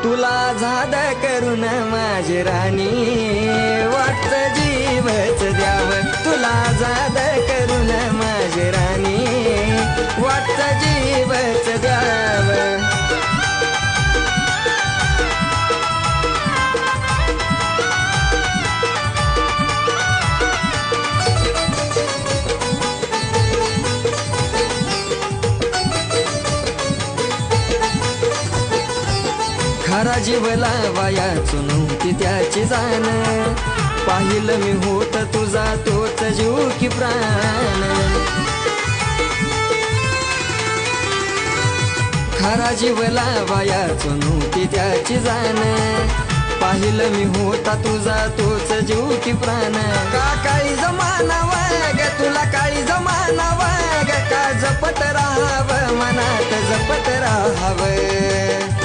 तुला झाद करून माझी राणी वाटत जीवच द्याव तुला झाद करून माझी राणी वाटत जीवच द्याव खरा जीव लावायाच नव्हती त्याची जाण पाहिलं मी होत तुझा तोच जीव की प्राण खरा जीव लावायाच नव्हती त्याची जाण पाहिलं मी होता तुझा तोच जीव की प्राण का काही जमाना वाग तुला काही जमाना वाग का जपत राहावं मनात जपत राहावं